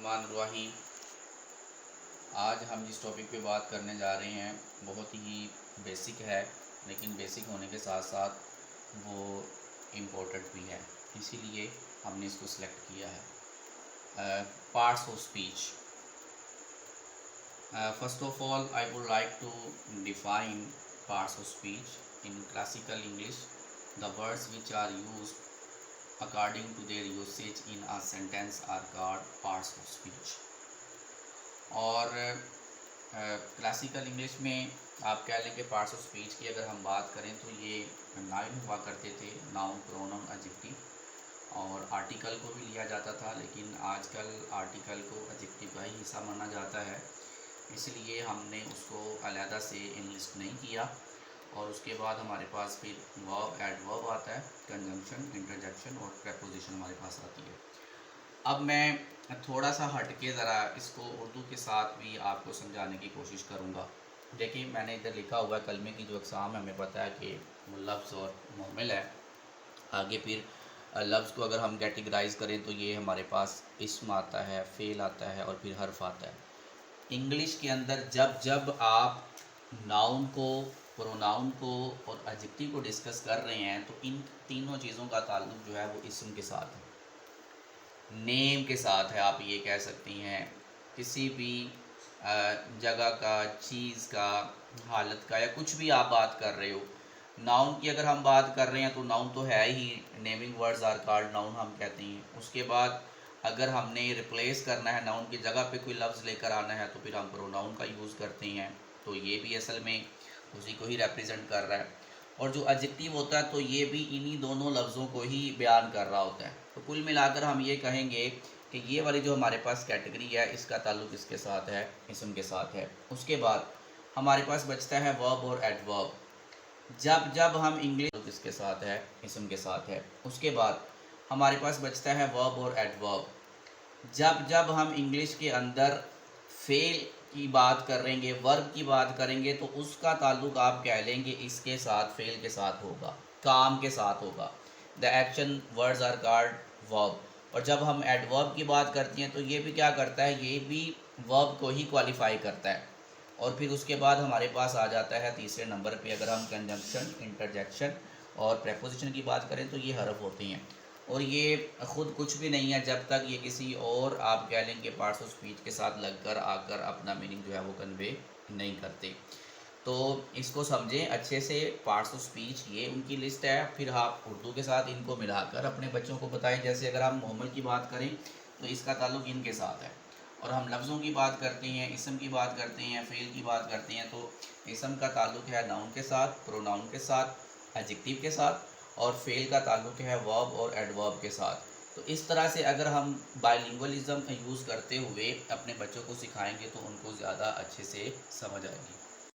बिस्मिल्लाहिर्रहमानिर्रहीम। आज हम जिस टॉपिक पे बात करने जा रहे हैं बहुत ही बेसिक है, लेकिन बेसिक होने के साथ साथ वो इम्पोर्टेंट भी है, इसीलिए हमने इसको सिलेक्ट किया है। Parts of speech. First of all I would like to define parts of speech in classical English. The words which are used according to their usage in a sentence are called parts of speech। और classical English में आप कह लें कि parts of speech की अगर हम बात करें तो ये नाउन हुआ करते थे, नाउन, प्रोनाउन, एडजेक्टिव, और आर्टिकल को भी लिया जाता था, लेकिन आजकल आर्टिकल को एडजेक्टिव का ही हिस्सा माना जाता है, इसलिए हमने उसको अलहदा से इनलिस्ट नहीं किया। और उसके बाद हमारे पास फिर वर्ब, एडवर्ब आता है, कंजंक्शन, इंटरजेक्शन और प्रेपोजिशन हमारे पास आती है। अब मैं थोड़ा सा हट के ज़रा इसको उर्दू के साथ भी आपको समझाने की कोशिश करूँगा। देखिए, मैंने इधर लिखा हुआ है कलमे की जो अक़साम है, हमें पता है कि लफ्ज़ और मुहम्मिल है। आगे फिर लफ्ज़ को अगर हम कैटेगराइज़ करें तो ये हमारे पास इस्म आता है, फ़ेल आता है और फिर हर्फ आता है। इंग्लिश के अंदर जब जब आप नाउन को, प्रोनाउन को और एडजेक्टिव को डिस्कस कर रहे हैं तो इन तीनों चीज़ों का ताल्लुक जो है वो इस्म के साथ है, नेम के साथ है। आप ये कह सकती हैं किसी भी जगह का, चीज़ का, हालत का, या कुछ भी आप बात कर रहे हो। नाउन की अगर हम बात कर रहे हैं तो नाउन तो है ही, naming words are called noun हम कहते हैं। उसके बाद अगर हमने रिप्लेस करना है, नाउन की जगह पे कोई लफ्ज़ लेकर आना है तो फिर हम प्रोनाउन का यूज़ करते हैं, तो ये भी असल में उसी को ही रिप्रेजेंट कर रहा है। और जो एडजेक्टिव होता है तो ये भी इन्हीं दोनों लफ्ज़ों को ही बयान कर रहा होता है। तो कुल मिलाकर हम ये कहेंगे कि ये वाली जो हमारे पास कैटेगरी है इसका ताल्लुक इसके साथ है, इस्म के साथ है। उसके बाद हमारे पास बचता है वर्ब और एडवर्ब। जब जब हम इंग्लिश, इसके साथ है, इस्म के साथ है। उसके बाद हमारे पास बचता है वर्ब और एडवर्ब। जब जब हम इंग्लिश के अंदर फेल की बात करेंगे, वर्ब की बात करेंगे, तो उसका ताल्लुक आप कह लेंगे इसके साथ, फेल के साथ होगा, काम के साथ होगा। The action words are called verb. और जब हम एडवर्ब की बात करते हैं तो ये भी क्या करता है, ये भी वर्ब को ही क्वालिफाई करता है। और फिर उसके बाद हमारे पास आ जाता है तीसरे नंबर पे, अगर हम कंजंक्शन, इंटरजेक्शन और प्रेपोजिशन की बात करें तो ये हरफ होते हैं। और ये ख़ुद कुछ भी नहीं है जब तक ये किसी और, आप कह लेंगे, पार्ट्स ऑफ स्पीच के साथ लगकर आकर अपना मीनिंग जो है वो कन्वे नहीं करते। तो इसको समझें अच्छे से। पार्ट्स ऑफ स्पीच ये उनकी लिस्ट है, फिर आप उर्दू के साथ इनको मिलाकर अपने बच्चों को बताएं। जैसे अगर हम मुहम्मिल की बात करें तो इसका ताल्लुक इनके साथ है, और हम लफ्ज़ों की बात करते हैं, इस्म की बात करते हैं, फ़ेल की बात करते हैं, तो इस्म का ताल्लुक है नाउन के साथ, प्रोनाउन के साथ, एडजेक्टिव के साथ, और फ़ेल का ताल्लुक है वर्ब और एडवर्ब के साथ। तो इस तरह से अगर हम बाइलिंगुअलिज़्म यूज़ करते हुए अपने बच्चों को सिखाएंगे तो उनको ज़्यादा अच्छे से समझ आएगी।